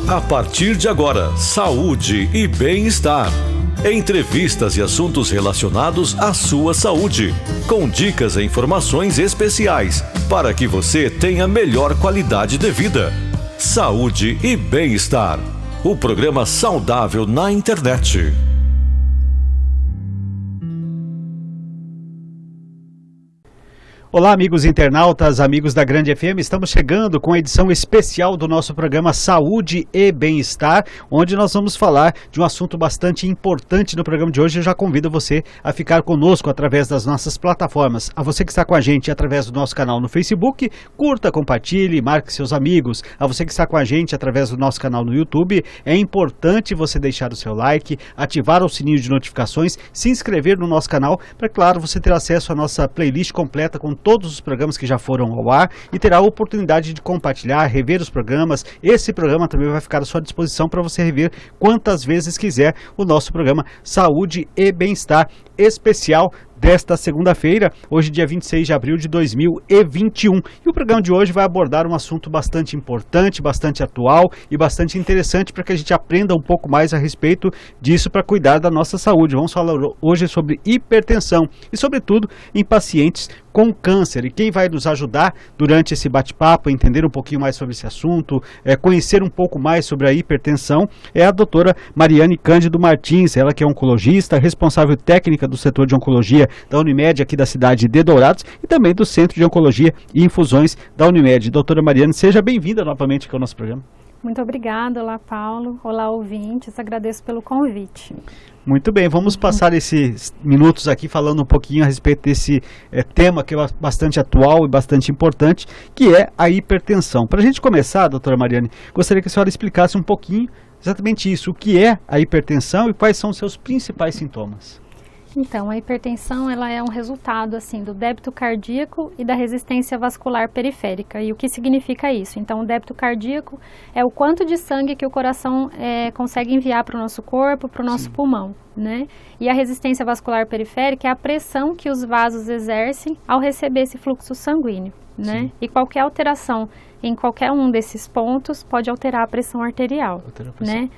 A partir de agora, saúde e bem-estar. Entrevistas e assuntos relacionados à sua saúde, com dicas e informações especiais para que você tenha melhor qualidade de vida. Saúde e bem-estar. O programa saudável na internet. Olá, amigos internautas, amigos da Grande FM, estamos chegando com a edição especial do nosso programa Saúde e Bem-Estar, onde nós vamos falar de um assunto bastante importante no programa de hoje. Eu já convido você a ficar conosco através das nossas plataformas. A você que está com a gente através do nosso canal no Facebook, curta, compartilhe, marque seus amigos. A você que está com a gente através do nosso canal no YouTube, é importante você deixar o seu like, ativar o sininho de notificações, se inscrever no nosso canal, para, claro, você ter acesso à nossa playlist completa com todos os programas que já foram ao ar e terá a oportunidade de compartilhar, rever os programas. Esse programa também vai ficar à sua disposição para você rever quantas vezes quiser o nosso programa Saúde e Bem-Estar especial desta segunda-feira, hoje dia 26 de abril de 2021. E o programa de hoje vai abordar um assunto bastante importante, bastante atual e bastante interessante para que a gente aprenda um pouco mais a respeito disso para cuidar da nossa saúde. Vamos falar hoje sobre hipertensão e, sobretudo, em pacientes com câncer. E quem vai nos ajudar durante esse bate-papo a entender um pouquinho mais sobre esse assunto, conhecer um pouco mais sobre a hipertensão, é a doutora Mariane Cândido Martins, ela que é oncologista, responsável técnica do setor de oncologia da Unimed aqui da cidade de Dourados e também do Centro de Oncologia e Infusões da Unimed. Doutora Mariane, seja bem-vinda novamente aqui ao nosso programa. Muito obrigada. Olá, Paulo. Olá, ouvintes. Agradeço pelo convite. Muito bem, vamos passar esses minutos aqui falando um pouquinho a respeito desse tema que é bastante atual e bastante importante, que é a hipertensão. Para a gente começar, doutora Mariane, gostaria que a senhora explicasse um pouquinho exatamente isso, o que é a hipertensão e quais são os seus principais sintomas. Então, a hipertensão ela é um resultado assim, do débito cardíaco e da resistência vascular periférica. E o que significa isso? Então, o débito cardíaco é o quanto de sangue que o coração consegue enviar para o nosso corpo, para o nosso pulmão, né? E a resistência vascular periférica é a pressão que os vasos exercem ao receber esse fluxo sanguíneo, né? E qualquer alteração em qualquer um desses pontos pode alterar a pressão arterial, né?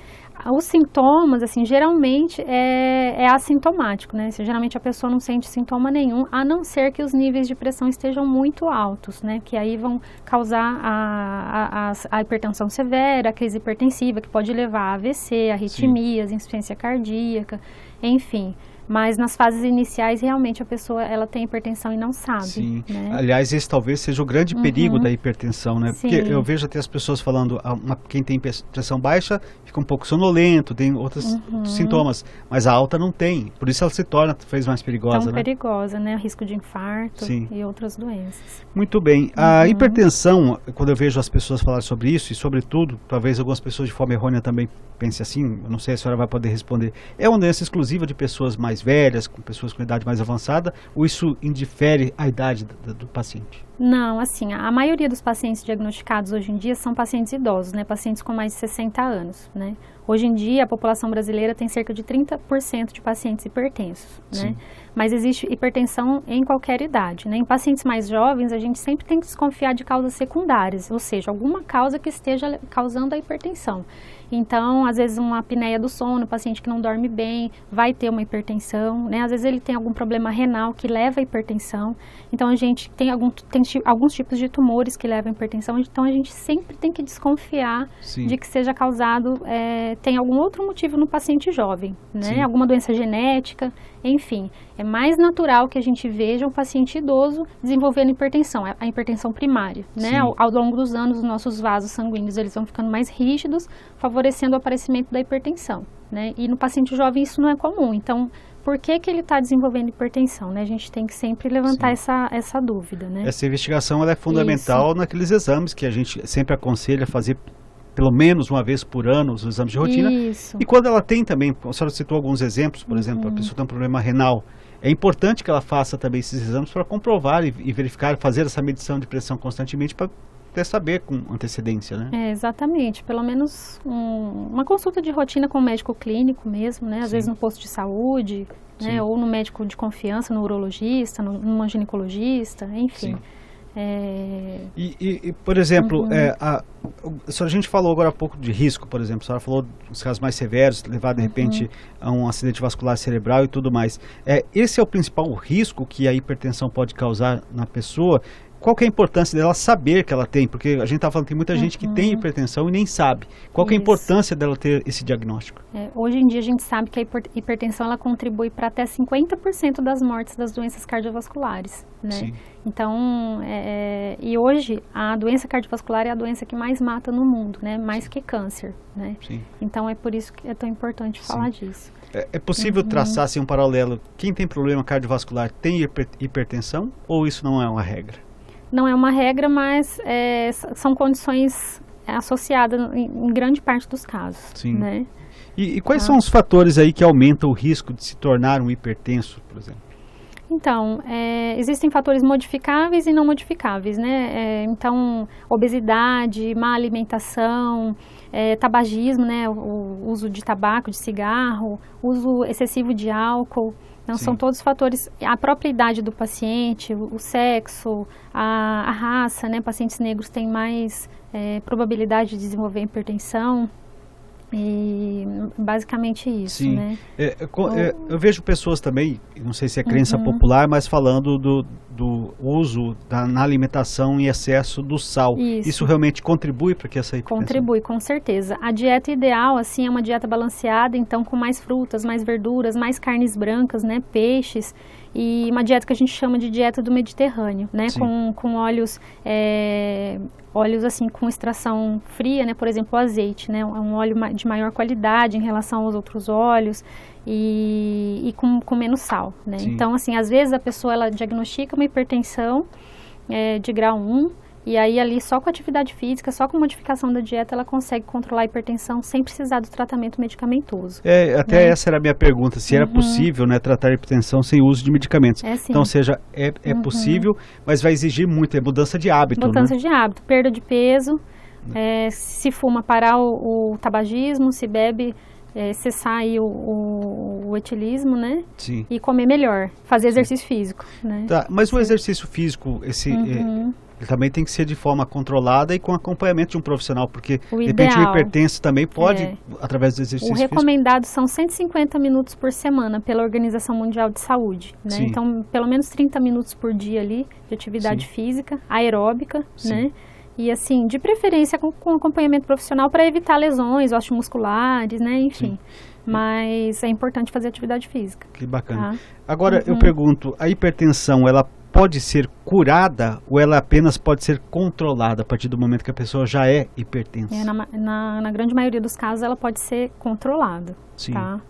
Os sintomas, assim, geralmente é assintomático, né? Geralmente a pessoa não sente sintoma nenhum, a não ser que os níveis de pressão estejam muito altos, né? Que aí vão causar a hipertensão severa, a crise hipertensiva, que pode levar a AVC, arritmias, insuficiência cardíaca, enfim. Mas nas fases iniciais, realmente, a pessoa ela tem hipertensão e não sabe. Sim. Né? Aliás, esse talvez seja o grande perigo da hipertensão, né? Sim. Porque eu vejo até as pessoas falando, quem tem pressão baixa fica um pouco sonolento, tem outros sintomas, mas a alta não tem. Por isso ela se torna mais perigosa, Tão né? perigosa, né? Risco de infarto e outras doenças. Muito bem. A hipertensão, quando eu vejo as pessoas falar sobre isso, e sobretudo, talvez algumas pessoas de forma errônea também pensem assim, eu não sei se a senhora vai poder responder, é uma doença exclusiva de pessoas mais velhas, com pessoas com idade mais avançada, ou isso indifere a idade do paciente? Não, assim, a maioria dos pacientes diagnosticados hoje em dia são pacientes idosos, né? Pacientes com mais de 60 anos, né? Hoje em dia, a população brasileira tem cerca de 30% de pacientes hipertensos, né? Mas existe hipertensão em qualquer idade, né? Em pacientes mais jovens, a gente sempre tem que desconfiar de causas secundárias, ou seja, alguma causa que esteja causando a hipertensão. Então, às vezes, uma apneia do sono, paciente que não dorme bem, vai ter uma hipertensão, né? Às vezes, ele tem algum problema renal que leva à hipertensão. Então, a gente tem alguns tipos de tumores que levam à hipertensão. Então, a gente sempre tem que desconfiar de que seja causado, tem algum outro motivo no paciente jovem, né? Alguma doença genética, enfim. É mais natural que a gente veja um paciente idoso desenvolvendo hipertensão, a hipertensão primária, né? Ao longo dos anos, os nossos vasos sanguíneos eles vão ficando mais rígidos, favorecendo o aparecimento da hipertensão, né? E no paciente jovem isso não é comum. Então, por que ele está desenvolvendo hipertensão, né? A gente tem que sempre levantar essa dúvida, né? Essa investigação ela é fundamental naqueles exames que a gente sempre aconselha fazer pelo menos uma vez por ano os exames de rotina. E quando ela tem também, a senhora citou alguns exemplos, por exemplo, a pessoa tem um problema renal, é importante que ela faça também esses exames para comprovar e verificar, fazer essa medição de pressão constantemente para até saber com antecedência, né? Exatamente, pelo menos uma consulta de rotina com o médico clínico mesmo, né? Às vezes no posto de saúde, né? Ou no médico de confiança, no urologista, numa ginecologista, enfim. Por exemplo, a gente falou agora há pouco de risco, por exemplo, a senhora falou dos casos mais severos, levar de repente a um acidente vascular cerebral e tudo mais. Esse é o principal risco que a hipertensão pode causar na pessoa. Qual que é a importância dela saber que ela tem? Porque a gente está falando que tem muita gente que tem hipertensão e nem sabe. Qual que é a importância dela ter esse diagnóstico? Hoje em dia a gente sabe que a hipertensão ela contribui para até 50% das mortes das doenças cardiovasculares, né? Sim. Então, e hoje a doença cardiovascular é a doença que mais mata no mundo, né? Mais que câncer, né? Sim. Então é por isso que é tão importante falar disso. É possível traçar assim, um paralelo? Quem tem problema cardiovascular tem hipertensão ou isso não é uma regra? Não é uma regra, mas são condições associadas em grande parte dos casos. Sim. Né? E quais são os fatores aí que aumentam o risco de se tornar um hipertenso, por exemplo? Então, existem fatores modificáveis e não modificáveis, né? Então, obesidade, má alimentação, tabagismo, né? O uso de tabaco, de cigarro, uso excessivo de álcool. Então, são todos fatores, a própria idade do paciente, o sexo, a raça, né? Pacientes negros têm mais probabilidade de desenvolver hipertensão. E basicamente isso, Sim. né? Eu vejo pessoas também, não sei se é crença popular, mas falando do uso na alimentação em excesso do sal. Isso realmente contribui para que essa hipertensão... Contribui, com certeza. A dieta ideal, assim, é uma dieta balanceada, então com mais frutas, mais verduras, mais carnes brancas, né? Peixes. E uma dieta que a gente chama de dieta do Mediterrâneo, né? Com óleos assim com extração fria, né? Por exemplo, o azeite, né? É um óleo de maior qualidade em relação aos outros óleos e com menos sal, né? Então, assim, às vezes a pessoa ela diagnostica uma hipertensão de grau 1 e aí ali só com atividade física, só com modificação da dieta ela consegue controlar a hipertensão sem precisar do tratamento medicamentoso. Até essa era a minha pergunta, se era possível, né, tratar a hipertensão sem uso de medicamentos. Sim. Então, ou seja, é possível, mas vai exigir muito, mudança de hábito, Mudança de hábito, perda de peso, se fuma, parar o tabagismo, se bebe, cessar aí o etilismo, né? Sim. E comer melhor, fazer exercício físico, né? Tá, mas o exercício físico, ele também tem que ser de forma controlada e com acompanhamento de um profissional, porque de repente o hipertenso também pode, através do exercício físico... O recomendado são 150 minutos por semana pela Organização Mundial de Saúde, né? Então, pelo menos 30 minutos por dia ali de atividade física, aeróbica, né? E assim, de preferência com acompanhamento profissional para evitar lesões osteomusculares, né? Enfim, mas é importante fazer atividade física. Que bacana. Tá? Agora, eu pergunto, a hipertensão, ela pode ser curada ou ela apenas pode ser controlada a partir do momento que a pessoa já é hipertensa? Na grande maioria dos casos, ela pode ser controlada. Sim. Tá?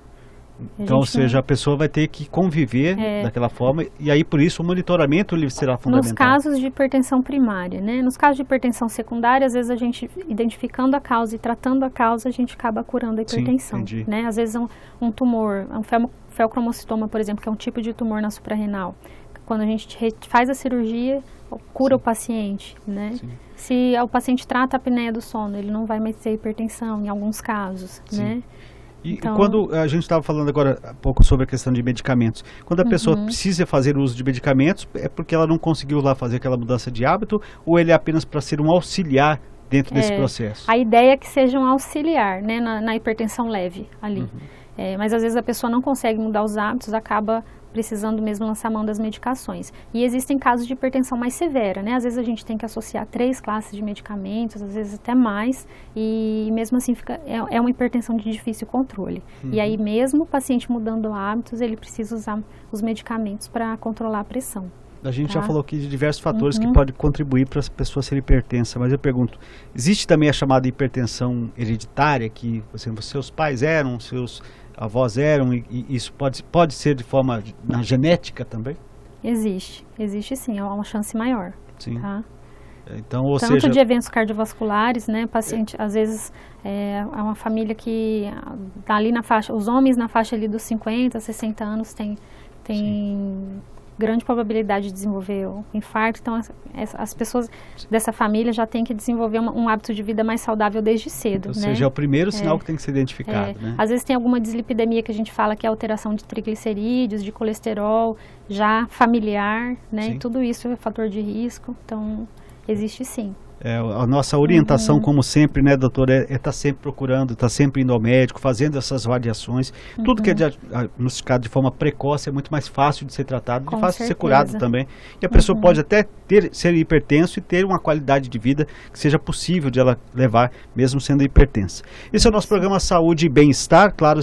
Então, ou seja, a pessoa vai ter que conviver daquela forma e aí, por isso, o monitoramento será fundamental. Nos casos de hipertensão primária, né? Nos casos de hipertensão secundária, às vezes a gente, identificando a causa e tratando a causa, a gente acaba curando a hipertensão. Sim, né? Às vezes um tumor, um feocromocitoma, por exemplo, que é um tipo de tumor na suprarrenal. Quando a gente faz a cirurgia, cura o paciente, né? Sim. Se o paciente trata a apneia do sono, ele não vai mais ter hipertensão em alguns casos, né? E quando a gente estava falando agora há pouco sobre a questão de medicamentos, quando a pessoa precisa fazer uso de medicamentos, é porque ela não conseguiu lá fazer aquela mudança de hábito ou ele é apenas para ser um auxiliar dentro desse processo? A ideia é que seja um auxiliar, né, na hipertensão leve ali. Mas às vezes a pessoa não consegue mudar os hábitos, acaba precisando mesmo lançar mão das medicações. E existem casos de hipertensão mais severa, né? Às vezes a gente tem que associar 3 classes de medicamentos, às vezes até mais, e mesmo assim é uma hipertensão de difícil controle. E aí mesmo o paciente mudando hábitos, ele precisa usar os medicamentos para controlar a pressão. A gente já falou aqui de diversos fatores que podem contribuir para as pessoas serem hipertensas, mas eu pergunto, existe também a chamada hipertensão hereditária, que seus pais eram, seus avós eram, e isso pode ser de forma na genética também? Existe sim, é uma chance maior. Sim. Tá? Então, Tanto de eventos cardiovasculares, né, paciente, às vezes é uma família que está ali na faixa, os homens na faixa ali dos 50, 60 anos tem grande probabilidade de desenvolver o infarto. Então, as pessoas dessa família já têm que desenvolver um hábito de vida mais saudável desde cedo. Ou seja, é o primeiro sinal que tem que ser identificado. Né? Às vezes tem alguma dislipidemia que a gente fala que é alteração de triglicerídeos, de colesterol, já familiar, né? E tudo isso é fator de risco, então existe sim. A nossa orientação, como sempre, né, doutora, é estar sempre procurando, estar sempre indo ao médico, fazendo essas variações. Tudo que é diagnosticado de forma precoce é muito mais fácil de ser tratado, de fácil de ser curado também. E a pessoa pode até ser hipertenso e ter uma qualidade de vida que seja possível de ela levar, mesmo sendo hipertensa. Esse é o nosso programa Saúde e Bem-Estar. Claro,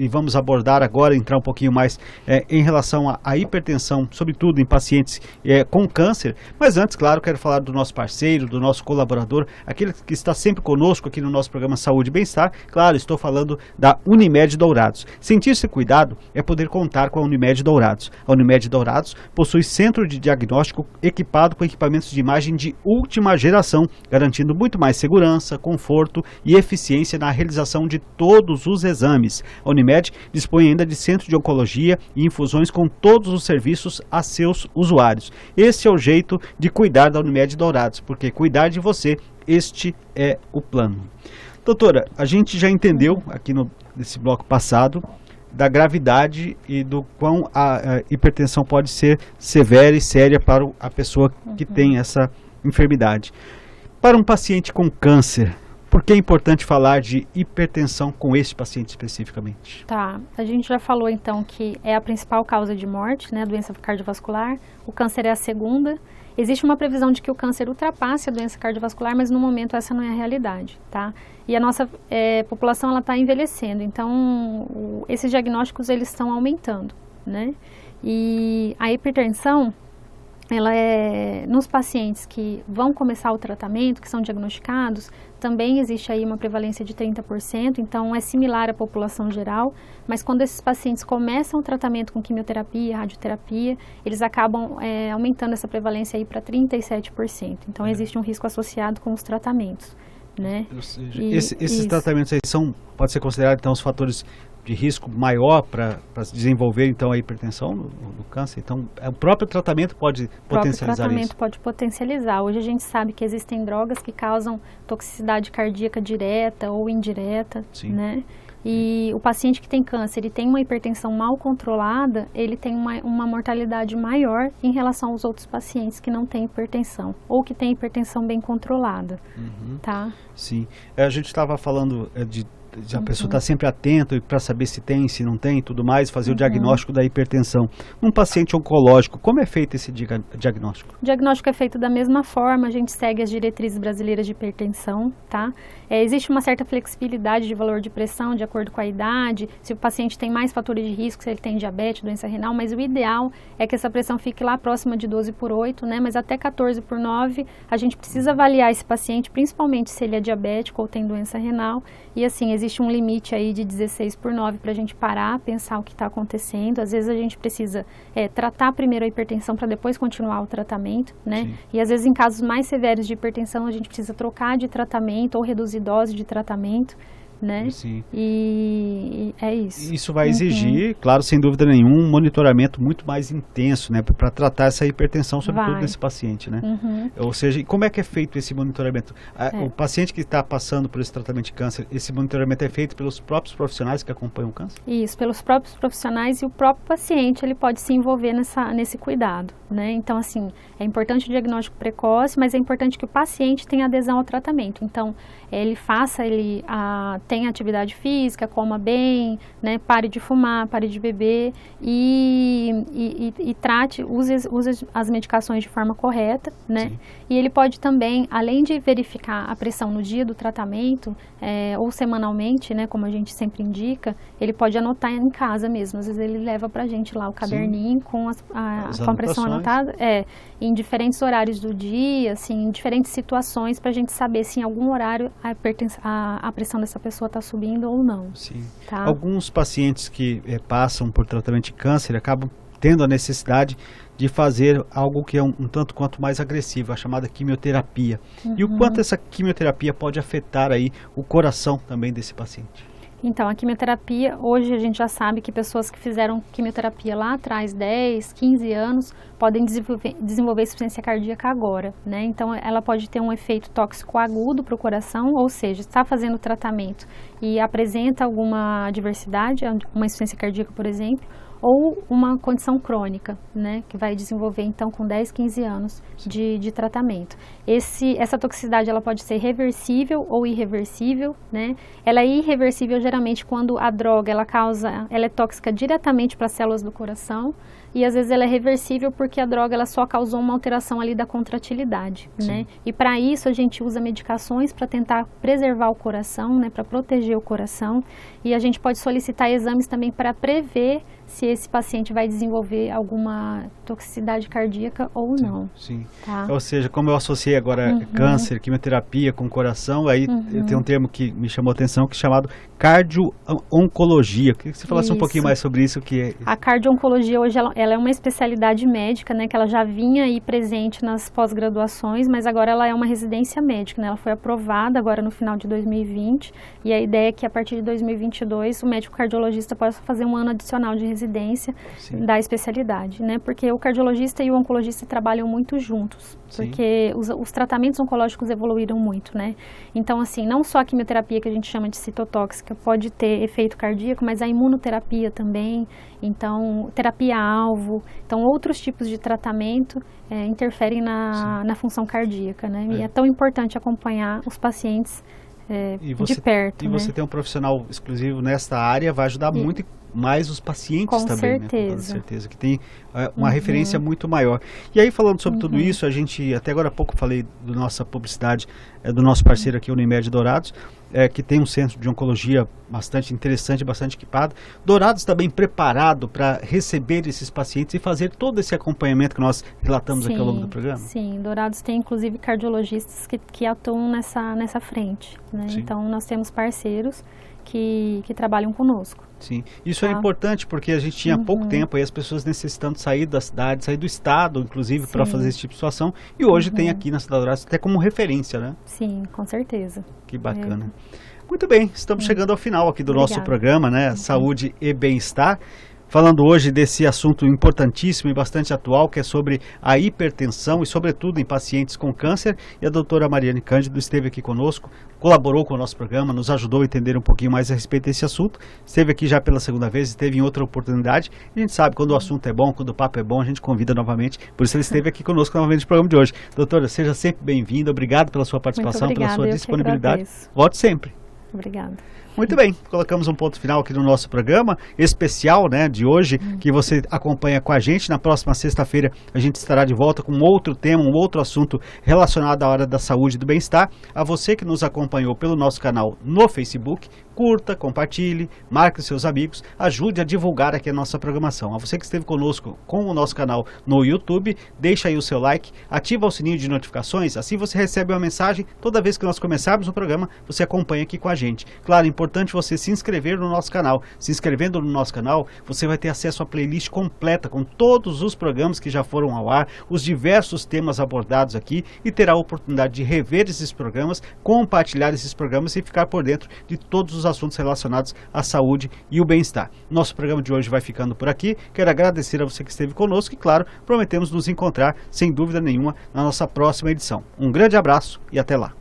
vamos abordar agora, entrar um pouquinho mais em relação à hipertensão, sobretudo em pacientes com câncer. Mas antes, claro, quero falar do nosso parceiro, do nosso colaborador, aquele que está sempre conosco aqui no nosso programa Saúde e Bem-Estar. Claro, estou falando da Unimed Dourados. Sentir-se cuidado é poder contar com a Unimed Dourados. A Unimed Dourados possui centro de diagnóstico equipado com equipamentos de imagem de última geração, garantindo muito mais segurança, conforto e eficiência na realização de todos os exames. A Unimed dispõe ainda de centro de oncologia e infusões com todos os serviços a seus usuários. Esse é o jeito de cuidar da Unimed Dourados, porque cuidar de você, este é o plano. Doutora, a gente já entendeu aqui nesse bloco passado da gravidade e do quão a hipertensão pode ser severa e séria para a pessoa que tem essa enfermidade. Para um paciente com câncer, por que é importante falar de hipertensão com esse paciente especificamente? Tá, a gente já falou então que é a principal causa de morte, né, a doença cardiovascular, o câncer é a segunda. Existe uma previsão de que o câncer ultrapasse a doença cardiovascular, mas no momento essa não é a realidade, tá? E a nossa população ela está envelhecendo, então esses diagnósticos eles estão aumentando, né? E a hipertensão, ela nos pacientes que vão começar o tratamento, que são diagnosticados, também existe aí uma prevalência de 30%, então é similar à população geral, mas quando esses pacientes começam o tratamento com quimioterapia, radioterapia, eles acabam aumentando essa prevalência aí para 37%. Então existe um risco associado com os tratamentos, né? Ou seja, esses tratamentos aí pode ser considerado então os fatores de risco maior para desenvolver então a hipertensão no câncer. Então o próprio tratamento pode potencializar isso. O tratamento pode potencializar. Hoje a gente sabe que existem drogas que causam toxicidade cardíaca direta ou indireta, né? E o paciente que tem câncer e tem uma hipertensão mal controlada, ele tem uma mortalidade maior em relação aos outros pacientes que não têm hipertensão ou que têm hipertensão bem controlada, tá? Sim. A gente estava falando de a pessoa está sempre atenta para saber se tem, se não tem e tudo mais, fazer o diagnóstico da hipertensão. Um paciente oncológico, como é feito esse diagnóstico? O diagnóstico é feito da mesma forma, a gente segue as diretrizes brasileiras de hipertensão, tá? Existe uma certa flexibilidade de valor de pressão de acordo com a idade, se o paciente tem mais fatores de risco, se ele tem diabetes, doença renal, mas o ideal é que essa pressão fique lá próxima de 12/8, né? Mas até 14/9 a gente precisa avaliar esse paciente, principalmente se ele é diabético ou tem doença renal, e assim, existe um limite aí de 16/9 para a gente parar, pensar o que está acontecendo. Às vezes a gente precisa tratar primeiro a hipertensão para depois continuar o tratamento, né? Sim. E às vezes em casos mais severos de hipertensão a gente precisa trocar de tratamento ou reduzir dose de tratamento, né? Sim. E é isso. Isso vai exigir, claro, sem dúvida nenhuma, um monitoramento muito mais intenso, né? Para tratar essa hipertensão, sobretudo nesse paciente, né? Ou seja, como é que é feito esse monitoramento? O paciente que está passando por esse tratamento de câncer, esse monitoramento é feito pelos próprios profissionais que acompanham o câncer? Isso, pelos próprios profissionais, e o próprio paciente, ele pode se envolver nesse cuidado, né? Então, assim, é importante o diagnóstico precoce, mas é importante que o paciente tenha adesão ao tratamento. Então, ele tenha atividade física, coma bem, né, pare de fumar, pare de beber e trate, use as medicações de forma correta, né? Sim. E ele pode também, além de verificar a pressão no dia do tratamento, ou semanalmente, né, como a gente sempre indica, ele pode anotar em casa mesmo. Às vezes ele leva pra gente lá o caderninho com a pressão anotada, em diferentes horários do dia, assim, em diferentes situações, pra gente saber se em algum horário a pressão dessa pessoa está subindo ou não. Sim. Tá? Alguns pacientes que passam por tratamento de câncer acabam tendo a necessidade de fazer algo que é um tanto quanto mais agressivo, a chamada quimioterapia. E o quanto essa quimioterapia pode afetar aí o coração também desse paciente? Então, a quimioterapia, hoje a gente já sabe que pessoas que fizeram quimioterapia lá atrás, 10, 15 anos, podem desenvolver insuficiência cardíaca agora, né? Então, ela pode ter um efeito tóxico agudo para o coração, ou seja, está fazendo o tratamento e apresenta alguma adversidade, uma insuficiência cardíaca, por exemplo, ou uma condição crônica, né, que vai desenvolver então com 10, 15 anos de tratamento. Essa toxicidade ela pode ser reversível ou irreversível, né? Ela é irreversível geralmente quando a droga ela é tóxica diretamente para as células do coração, e às vezes ela é reversível porque a droga ela só causou uma alteração ali da contratilidade, né? E para isso a gente usa medicações para tentar preservar o coração, né, para proteger o coração, e a gente pode solicitar exames também para prever se esse paciente vai desenvolver alguma toxicidade cardíaca ou não. Sim. Tá? Ou seja, como eu associei agora câncer, quimioterapia com coração, aí eu tenho um termo que me chamou a atenção, que é chamado cardio-oncologia. Queria que você falasse um pouquinho mais sobre isso. A cardio-oncologia hoje ela é uma especialidade médica, né, que ela já vinha aí presente nas pós-graduações, mas agora ela é uma residência médica, né? Ela foi aprovada agora no final de 2020, e a ideia é que a partir de 2022 o médico cardiologista possa fazer um ano adicional de residência da especialidade, né? Porque o cardiologista e o oncologista trabalham muito juntos, porque os tratamentos oncológicos evoluíram muito, né? Então, assim, não só a quimioterapia que a gente chama de citotóxica pode ter efeito cardíaco, mas a imunoterapia também, então, terapia-alvo, então outros tipos de tratamento interferem na função cardíaca, né? E é tão importante acompanhar os pacientes de perto. E você tem um profissional exclusivo nesta área, vai ajudar muito mais os pacientes também, né? Com toda certeza, que tem uma referência muito maior. E aí, falando sobre tudo isso, a gente, até agora há pouco falei da nossa publicidade, do nosso parceiro aqui, Unimed Dourados, que tem um centro de oncologia bastante interessante, bastante equipado. Dourados está bem preparado para receber esses pacientes e fazer todo esse acompanhamento que nós relatamos aqui ao longo do programa? Sim, Dourados tem inclusive cardiologistas que atuam nessa frente, né? Então, nós temos parceiros que trabalham conosco. Sim, isso é importante porque a gente tinha pouco tempo aí as pessoas necessitando sair da cidade, sair do estado, inclusive, para fazer esse tipo de situação, e hoje tem aqui na cidade Dourados até como referência, né? Sim, com certeza. Que bacana. Muito bem, estamos chegando ao final aqui do nosso programa, né? Saúde e bem-estar. Falando hoje desse assunto importantíssimo e bastante atual, que é sobre a hipertensão e, sobretudo, em pacientes com câncer. E a doutora Mariane Cândido esteve aqui conosco, colaborou com o nosso programa, nos ajudou a entender um pouquinho mais a respeito desse assunto. Esteve aqui já pela segunda vez, esteve em outra oportunidade. A gente sabe, quando o assunto é bom, quando o papo é bom, a gente convida novamente. Por isso ele esteve aqui conosco novamente no programa de hoje. Doutora, seja sempre bem-vinda. Obrigado pela sua participação, pela sua disponibilidade. Volte sempre. Obrigada. Muito bem, colocamos um ponto final aqui no nosso programa especial, né, de hoje, que você acompanha com a gente. Na próxima sexta-feira a gente estará de volta com outro tema, um outro assunto relacionado à área da saúde e do bem-estar. A você que nos acompanhou pelo nosso canal no Facebook, curta, compartilhe, marque os seus amigos, ajude a divulgar aqui a nossa programação. A você que esteve conosco com o nosso canal no YouTube, deixa aí o seu like, ativa o sininho de notificações, assim você recebe uma mensagem toda vez que nós começarmos o programa, você acompanha aqui com a gente. Claro, é importante você se inscrever no nosso canal. Se inscrevendo no nosso canal, você vai ter acesso à playlist completa com todos os programas que já foram ao ar, os diversos temas abordados aqui, e terá a oportunidade de rever esses programas, compartilhar esses programas e ficar por dentro de todos os assuntos relacionados à saúde e o bem-estar. Nosso programa de hoje vai ficando por aqui. Quero agradecer a você que esteve conosco e, claro, prometemos nos encontrar, sem dúvida nenhuma, na nossa próxima edição. Um grande abraço e até lá.